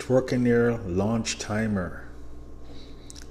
Tewkenaire launch timer.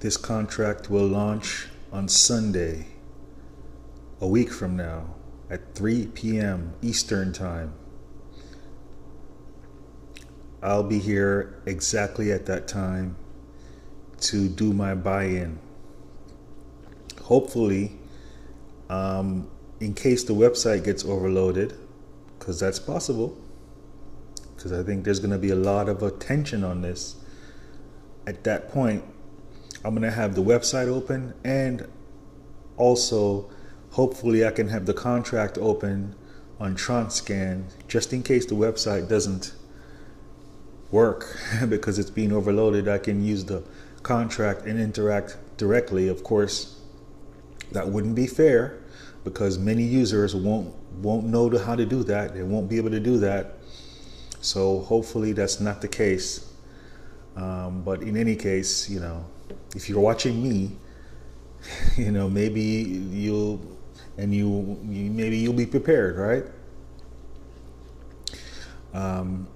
This contract will launch on Sunday, a week from now, at 3 p.m. Eastern Time. I'll be here exactly at that time to do my buy-in. Hopefully, in case the website gets overloaded, because that's possible, because I think there's going to be a lot of attention on this. At that point, I'm going to have the website open, and also hopefully I can have the contract open on Transcan just in case the website doesn't work because it's being overloaded. I can use the contract and interact directly. Of course, that wouldn't be fair because many users won't know how to do that. They won't be able to do that. So hopefully that's not the case. But in any case, if you're watching me, maybe you'll be prepared, right?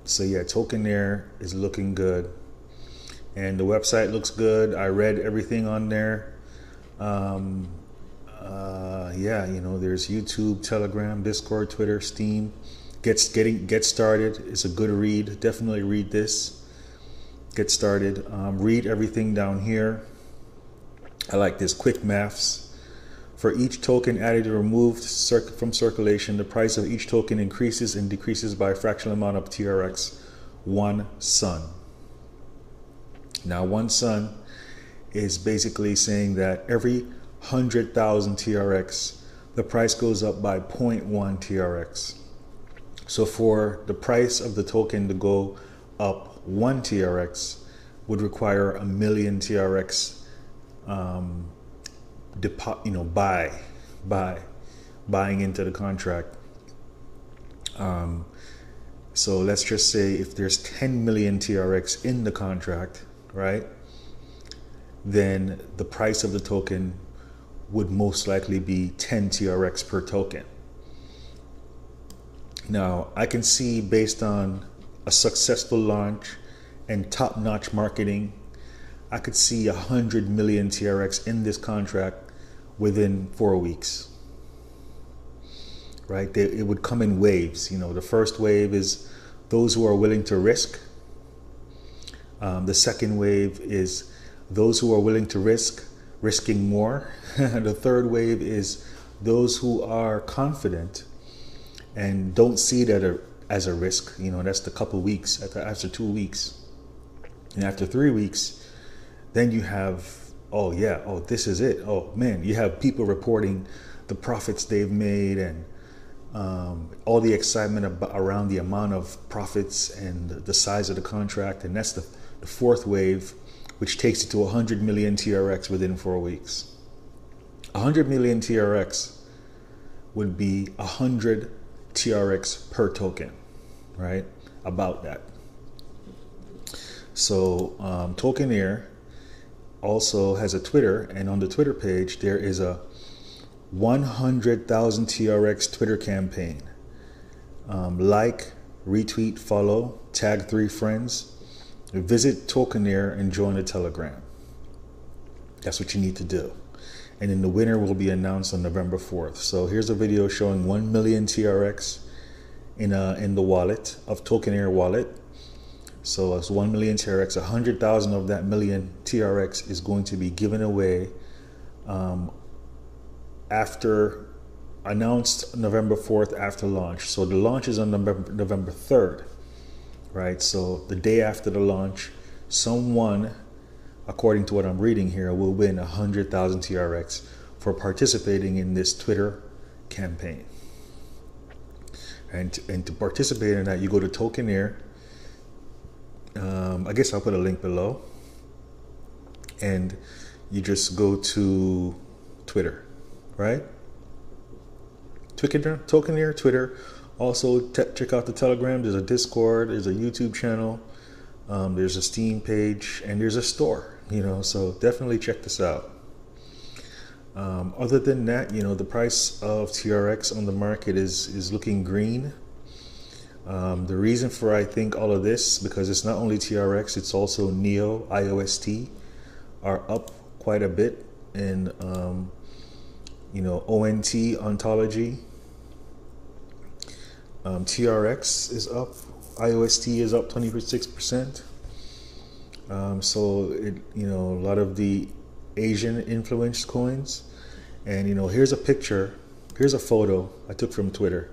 So yeah, Tewkenaire is looking good, and the website looks good. I read everything on there. There's YouTube, Telegram, Discord, Twitter, Steam. Get started. It's a good read. Definitely read this. Get started. Read everything down here. I like this. Quick maths. For each token added or removed from circulation, the price of each token increases and decreases by a fractional amount of TRX 1 sun. Now, 1 sun is basically saying that every 100,000 TRX, the price goes up by 0.1 TRX. So for the price of the token to go up 1 TRX would require 1 million TRX buying into the contract. So let's just say if there's 10 million TRX in the contract, right? Then the price of the token would most likely be 10 TRX per token. Now, I can see based on a successful launch and top-notch marketing, I could see 100 million TRX in this contract within 4 weeks, right? It would come in waves. The first wave is those who are willing to risk. The second wave is those who are willing to risking more. The third wave is those who are confident and don't see that as a risk. That's the couple weeks, after 2 weeks. And after 3 weeks, then you have, this is it. Oh man, you have people reporting the profits they've made and all the excitement around the amount of profits and the size of the contract. And that's the fourth wave, which takes it to 100 million TRX within 4 weeks. 100 million TRX would be 100 TRX per token, right? About that. So Tewkenaire also has a Twitter, and on the Twitter page there is a 100,000 TRX Twitter campaign. Like, retweet, follow, tag 3 friends, visit Tewkenaire and join the Telegram. That's what you need to do. And then the winner will be announced on November 4th. So here's a video showing 1 million TRX in the wallet of Tewkenaire wallet. So it's 1 million TRX. 100,000 of that million TRX is going to be given away after announced November 4th after launch. So the launch is on November 3rd, right? So the day after the launch, someone, according to what I'm reading here, will win 100,000 TRX for participating in this Twitter campaign. And to participate in that, you go to Tewkenaire. I guess I'll put a link below, and you just go to Twitter, right? Tewkenaire, Twitter. Also, check out the Telegram. There's a Discord. There's a YouTube channel. There's a Steam page, and there's a store. So definitely check this out. Other than that, the price of TRX on the market is looking green. The reason for I think all of this, because it's not only TRX, it's also NEO, IOST are up quite a bit in ONT ontology. TRX is up, IOST is up 26%. So it, a lot of the Asian influenced coins, and here's a picture, here's a photo I took from Twitter.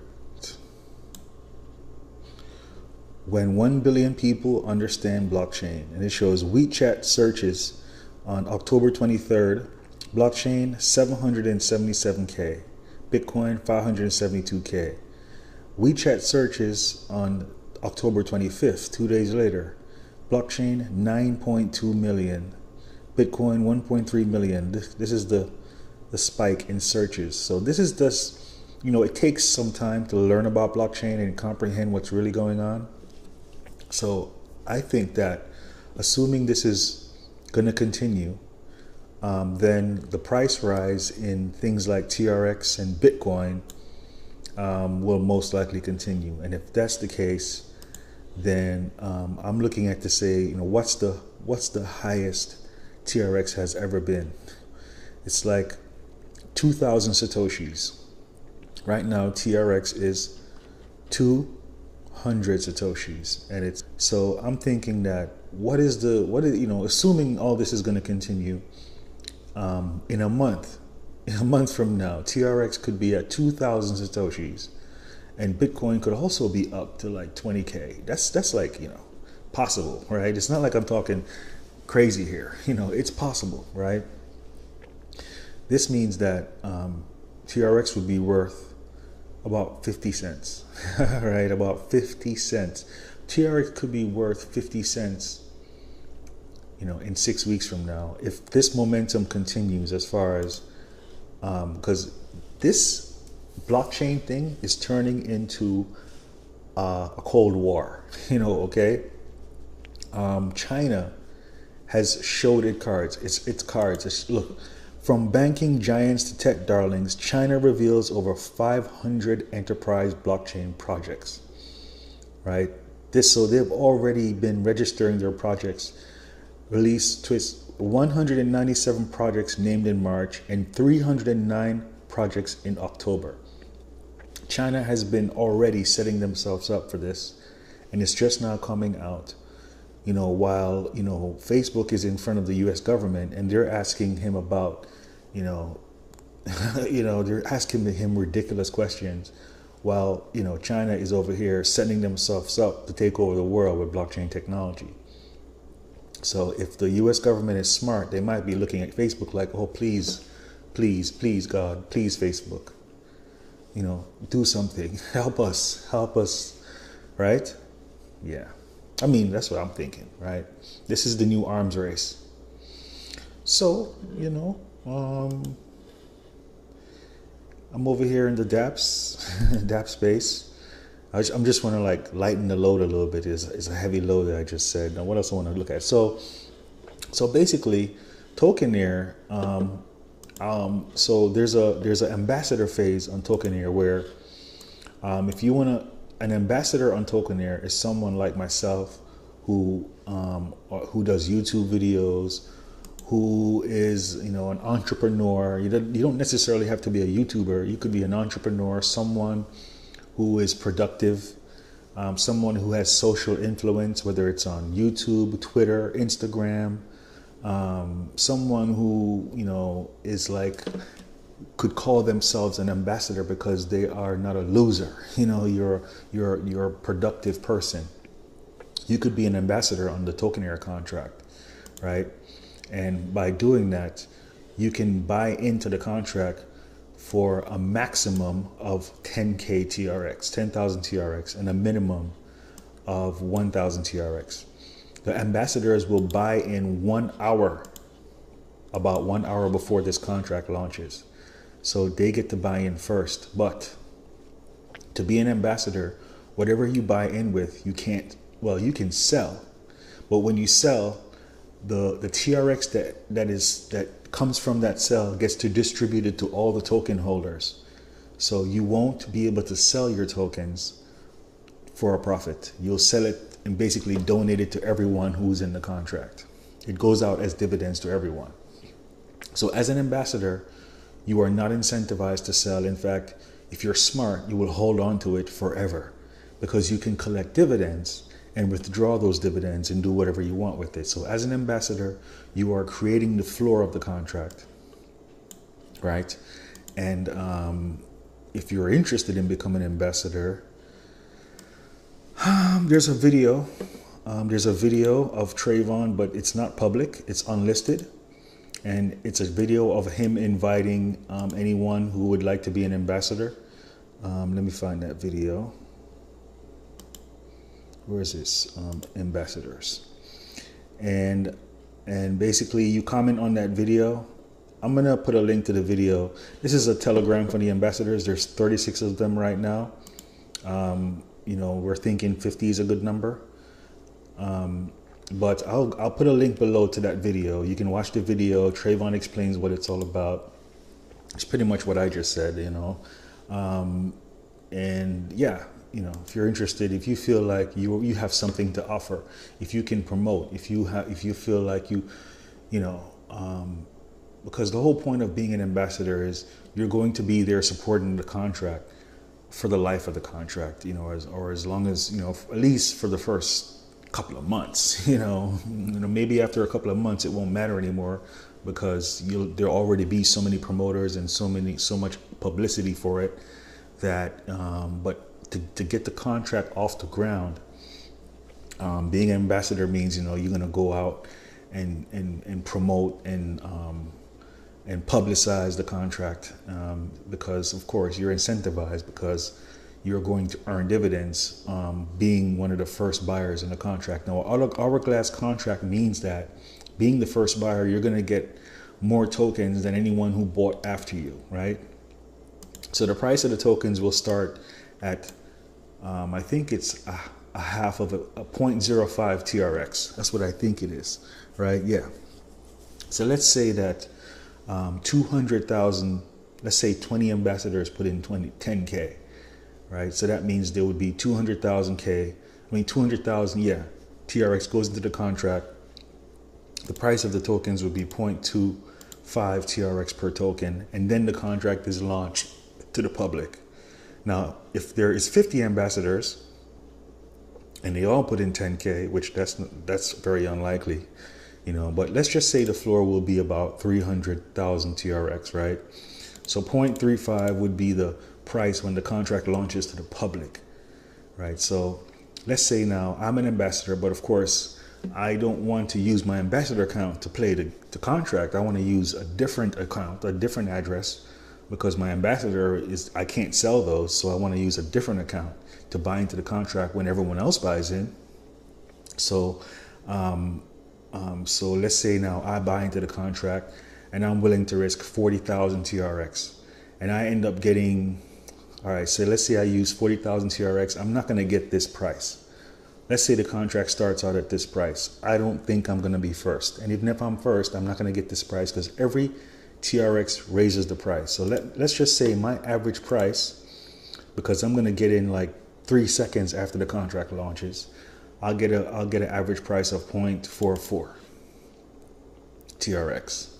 When 1 billion people understand blockchain, and it shows WeChat searches on October 23rd, blockchain 777K, Bitcoin 572K. WeChat searches on October 25th, 2 days later, blockchain 9.2 million, Bitcoin 1.3 million. This is the spike in searches. So this is just, it takes some time to learn about blockchain and comprehend what's really going on. So I think that assuming this is going to continue, then the price rise in things like TRX and Bitcoin will most likely continue. And if that's the case, then I'm looking at to say, what's the highest TRX has ever been? It's like 2,000 Satoshis. Right now, TRX is 200 Satoshis, and it's so I'm thinking that assuming all this is going to continue, in a month from now, TRX could be at 2,000 Satoshis, and Bitcoin could also be up to like 20K. That's like, possible, right? It's not like I'm talking crazy here. It's possible, right? This means that TRX would be worth about 50 cents, right? About 50 cents. TRX could be worth 50 cents, in 6 weeks from now, if this momentum continues, as far as, because this blockchain thing is turning into a Cold War, okay? China has showed its cards. Look, from banking giants to tech darlings, China reveals over 500 enterprise blockchain projects, right? So they've already been registering their projects. Released 197 projects named in March and 309 projects in October. China has been already setting themselves up for this, and it's just now coming out. While Facebook is in front of the U.S. government, and they're asking him about, they're asking him ridiculous questions, while China is over here setting themselves up to take over the world with blockchain technology. So if the U.S. government is smart, they might be looking at Facebook like, oh, please, God, please, Facebook, do something, help us, right? Yeah. I mean, that's what I'm thinking, right? This is the new arms race. So, I'm over here in the DApp space. I'm just want to lighten the load a little bit. It's a heavy load that I just said. Now, what else I want to look at? So basically, Tewkenaire. So there's an ambassador phase on Tewkenaire where, if you want an ambassador on Tewkenaire is someone like myself who does YouTube videos, who is an entrepreneur. You don't necessarily have to be a YouTuber. You could be an entrepreneur, someone who is productive, someone who has social influence, whether it's on YouTube, Twitter, Instagram, someone who is could call themselves an ambassador because they are not a loser. You're a productive person. You could be an ambassador on the Tewkenaire contract, right? And by doing that, you can buy into the contract for a maximum of 10K TRX, 10,000 TRX, and a minimum of 1,000 TRX. The ambassadors will buy in 1 hour, about 1 hour before this contract launches. So they get to buy in first. But to be an ambassador, whatever you buy in with, you can sell. But when you sell, the TRX that comes from that sell gets to distribute it to all the token holders. So you won't be able to sell your tokens for a profit. You'll sell it and basically donate it to everyone who's in the contract. It goes out as dividends to everyone. So as an ambassador, you are not incentivized to sell. In fact, if you're smart, you will hold on to it forever, because you can collect dividends and withdraw those dividends and do whatever you want with it. So as an ambassador, you are creating the floor of the contract, right? And if you're interested in becoming an ambassador, there's a video. There's a video of Trayvon, but it's not public. It's unlisted. And it's a video of him inviting anyone who would like to be an ambassador. Let me find that video. Where is this? Ambassadors. And basically you comment on that video. I'm gonna put a link to the video. This is a telegram for the ambassadors. There's 36 of them right now. You know, we're thinking 50 is a good number. But I'll put a link below to that video. You can watch the video. Trayvon explains what it's all about. It's pretty much what I just said, you know. And yeah, you know, if you're interested, if you feel like you have something to offer, if you can promote, if you feel like you know, because the whole point of being an ambassador is you're going to be there supporting the contract for the life of the contract, you know, as long as, you know, at least for the first couple of months, you know, maybe after a couple of months it won't matter anymore, because there'll already be so many promoters and so much publicity for it that but to get the contract off the ground, being an ambassador means, you know, you're going to go out and promote and publicize the contract, because of course you're incentivized, because you're going to earn dividends being one of the first buyers in the contract. Now, hourglass contract means that being the first buyer, you're going to get more tokens than anyone who bought after you, right? So the price of the tokens will start at, I think it's a half of a 0.05 TRX. That's what I think it is, right? Yeah. So let's say that 200,000, let's say 20 ambassadors put in 10K. Right, so that means there would be 200,000 TRX goes into the contract. The price of the tokens would be 0.25 TRX per token, and then the contract is launched to the public. Now, if there is 50 ambassadors and they all put in 10K, which that's very unlikely, you know, but let's just say the floor will be about 300,000 TRX, right? So 0.35 would be the price when the contract launches to the public, right? So let's say now I'm an ambassador, but of course I don't want to use my ambassador account to play the contract. I want to use a different account, a different address, because my ambassador I can't sell those, so I want to use a different account to buy into the contract when everyone else buys in. So so let's say now I buy into the contract and I'm willing to risk 40,000 TRX, and I end up getting, all right, so let's say I use 40,000 TRX. I'm not going to get this price. Let's say the contract starts out at this price. I don't think I'm going to be first. And even if I'm first, I'm not going to get this price, because every TRX raises the price. So let's just say my average price, because I'm going to get in like 3 seconds after the contract launches, I'll get an average price of 0.44 TRX.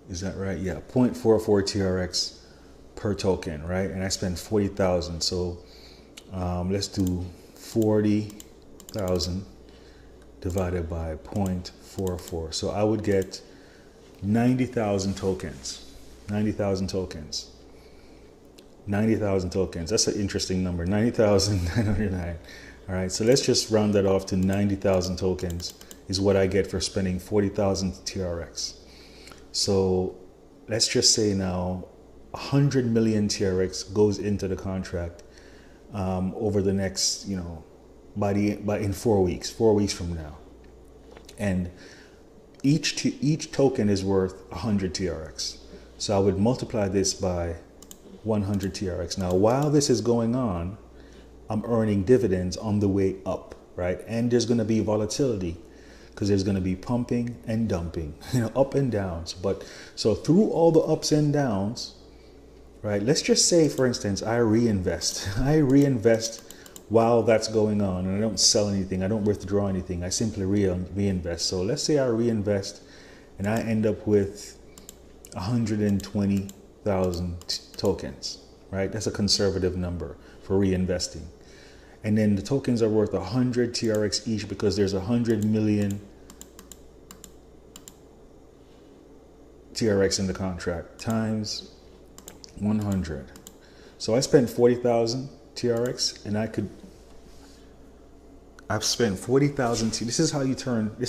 Is that right? Yeah, 0.44 TRX per token, right? And I spend 40,000. So let's do 40,000 divided by 0.44. So I would get 90,000 tokens. 90,000 tokens. 90,000 tokens. That's an interesting number. 90,909. All right. So let's just round that off to 90,000 tokens is what I get for spending 40,000 TRX. So let's just say now 100 million TRX goes into the contract over the next, you know, in 4 weeks from now, and each token is worth 100 TRX. So I would multiply this by 100 TRX. Now, while this is going on, I'm earning dividends on the way up, right? And there's going to be volatility, because there's going to be pumping and dumping, you know, up and downs. But so through all the ups and downs, right? Let's just say, for instance, I reinvest. I reinvest while that's going on, and I don't sell anything. I don't withdraw anything. I simply reinvest. So let's say I reinvest, and I end up with 120,000 tokens, right? That's a conservative number for reinvesting. And then the tokens are worth 100 TRX each because there's 100 million TRX in the contract times 100. So I spent 40,000 TRX, and I've spent 40,000. This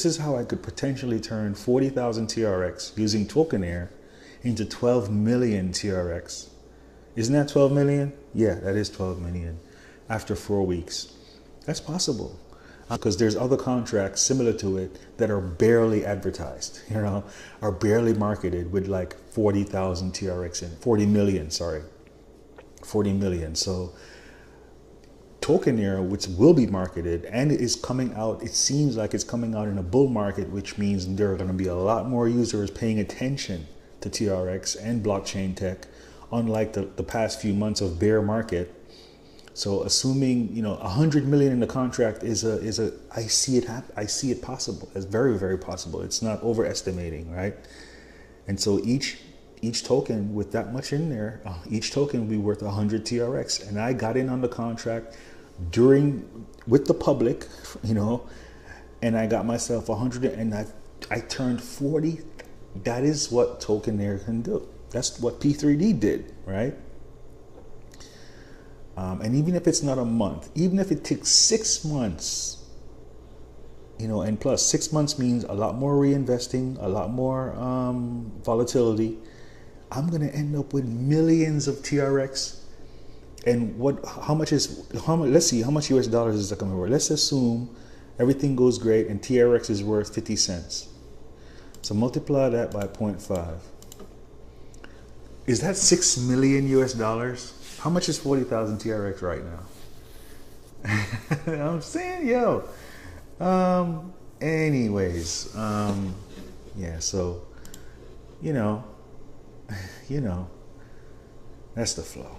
is how I could potentially turn 40,000 TRX using Tewkenaire into 12 million TRX. Isn't that 12 million? Yeah, that is 12 million after 4 weeks. That's possible because there's other contracts similar to it that are barely advertised, are barely marketed with like 40,000 TRX in 40 million. So Tewkenaire, which will be marketed and is coming out, it seems like it's coming out in a bull market, which means there are going to be a lot more users paying attention to TRX and blockchain tech, unlike the past few months of bear market. So assuming 100 million in the contract I see it possible. It's very, very possible. It's not overestimating, right? And so each token with that much in there, each token will be worth 100 TRX. And I got in on the contract with the public, and I got myself 100, and I turned 40. That is what Tewkenaire can do. That's what P3D did, right? And even if it's not a month, even if it takes 6 months, and plus 6 months means a lot more reinvesting, a lot more volatility, I'm going to end up with millions of TRX. And let's see, how much US dollars is that coming over? Let's assume everything goes great and TRX is worth 50 cents. So multiply that by 0.5. Is that 6 million US dollars? How much is 40,000 TRX right now? I'm saying, anyways, yeah, so, that's the flow.